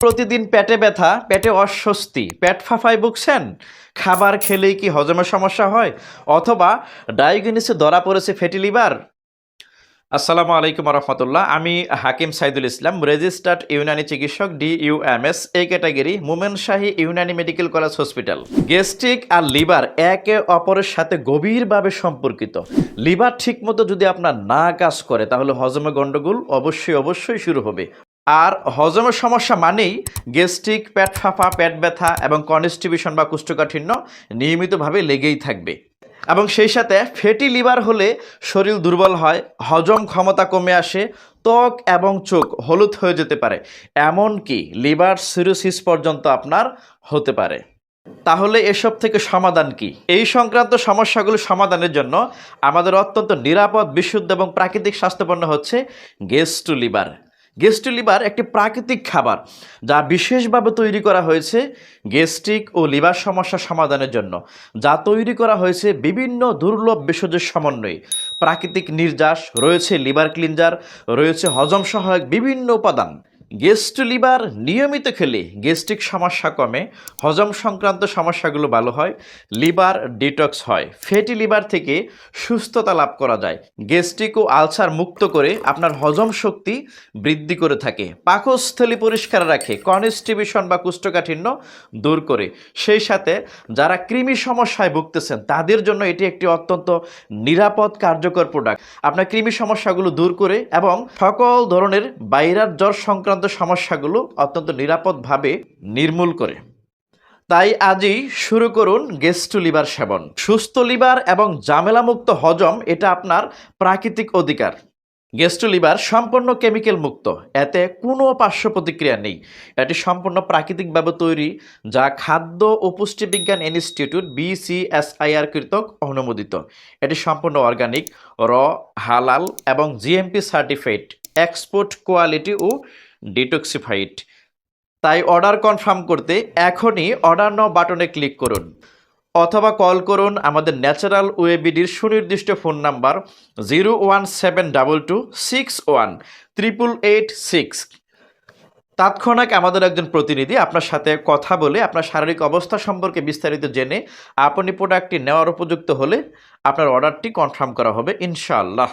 প্রতিদিন পেটে ব্যথা, পেটে অস্বস্তি, পেট ফাঁপায় ভুগছেন? খাবার খেলেই কি হজমের সমস্যা হয়? অথবা ডায়াগনোসিসে ধরা পড়েছে ফ্যাটি লিভার? আসসালামু আলাইকুম রহমতুল্লাহ। আমি হাকিম সাইদুল ইসলাম, রেজিস্টার্ড ইউনানি চিকিৎসক, DUMS, এই category, Momen Shahi Unani medical college hospital. Gastric আর লিভার একে অপরের সাথে গভীরভাবে সম্পর্কিত। লিভার ঠিকমতো যদি আপনার না কাজ করে তাহলে হজমে গন্ডগোল অবশ্যই শুরু হবে। আর হজমের সমস্যা মানেই গ্যাস্ট্রিক, পেট ফাঁপা, পেট ব্যথা এবং কনস্টিপেশন বা কোষ্ঠকাঠিন্য নিয়মিতভাবে লেগেই থাকবে। এবং সেই সাথে ফ্যাটি লিভার হলে শরীর দুর্বল হয়, হজম ক্ষমতা কমে আসে, ত্বক এবং চোখ হলুদ হয়ে যেতে পারে, এমনকি লিভার সিরোসিস পর্যন্ত আপনার হতে পারে। তাহলে এসব থেকে সমাধান কি? এই সংক্রান্ত সমস্যাগুলো সমাধানের জন্য আমাদের অত্যন্ত নিরাপদ, বিশুদ্ধ এবং প্রাকৃতিক স্বাস্থ্যপণ্য হচ্ছে গেস্টু লিভার। গেস্টু লিভার একটি প্রাকৃতিক খাবার যা বিশেষভাবে তৈরি করা হয়েছে গ্যাস্ট্রিক ও লিভার সমস্যা সমাধানের জন্য, যা তৈরি করা হয়েছে বিভিন্ন দুর্লভ ভেষজের সমন্বয়ে। প্রাকৃতিক নির্যাস রয়েছে, লিভার ক্লিনজার রয়েছে, হজম সহায়ক বিভিন্ন উপাদান। গেস্টু লিভার নিয়মিত খেলে গ্যাস্ট্রিক সমস্যা কমে, হজম সংক্রান্ত সমস্যাগুলো ভালো হয়, লিভার ডিটক্স হয়, ফ্যাটি লিভার থেকে সুস্থতা লাভ করা যায়, গ্যাস্ট্রিক ও আলসার মুক্ত করে আপনার হজম শক্তি বৃদ্ধি করে থাকে, পাকস্থলী পরিষ্কার রাখে, কনস্টিপেশন বা কোষ্ঠকাঠিন্য দূর করে। সেই সাথে যারা কৃমি সমস্যায় ভুগতেছেন তাদের জন্য এটি একটি অত্যন্ত নিরাপদ, কার্যকর প্রোডাক্ট। আপনার কৃমি সমস্যাগুলো দূর করে এবং সকল ধরনের ভাইরাস, জ্বর সংক্রান্ত সমস্যাগুলো অত্যন্ত নিরাপদভাবে নির্মূল করে। তাই আজই শুরু করুন গেস্টু লিভার সেবন। সুস্থ লিভার এবং ঝামেলামুক্ত হজম, এটা আপনার প্রাকৃতিক অধিকার। গেস্টু লিভার সম্পূর্ণ কেমিক্যাল মুক্ত, এতে কোনো পার্শ্ব প্রতিক্রিয়া নেই। এটি সম্পূর্ণ প্রাকৃতিকভাবে তৈরি, যা খাদ্য ও পুষ্টিবিজ্ঞান ইনস্টিটিউট BCSIR কর্তৃক অনুমোদিত। এটি সম্পূর্ণ অর্গানিক, হালাল এবং GMP সার্টিফাইড, এক্সপোর্ট কোয়ালিটি ও ডিটক্সিফাইড। তাই অর্ডার কনফার্ম করতে এখনই অর্ডার নাও বাটনে ক্লিক করুন অথবা কল করুন আমাদের ন্যাচারাল ওয়েবিডির সুনির্দিষ্ট ফোন নাম্বার 01722618886। তাৎক্ষণিক আমাদের একজন প্রতিনিধি আপনার সাথে কথা বলে আপনার শারীরিক অবস্থা সম্পর্কে বিস্তারিত জেনে আপনি প্রোডাক্টটি নেওয়ার উপযুক্ত হলে আপনার অর্ডারটি কনফার্ম করা হবে ইনশাআল্লাহ।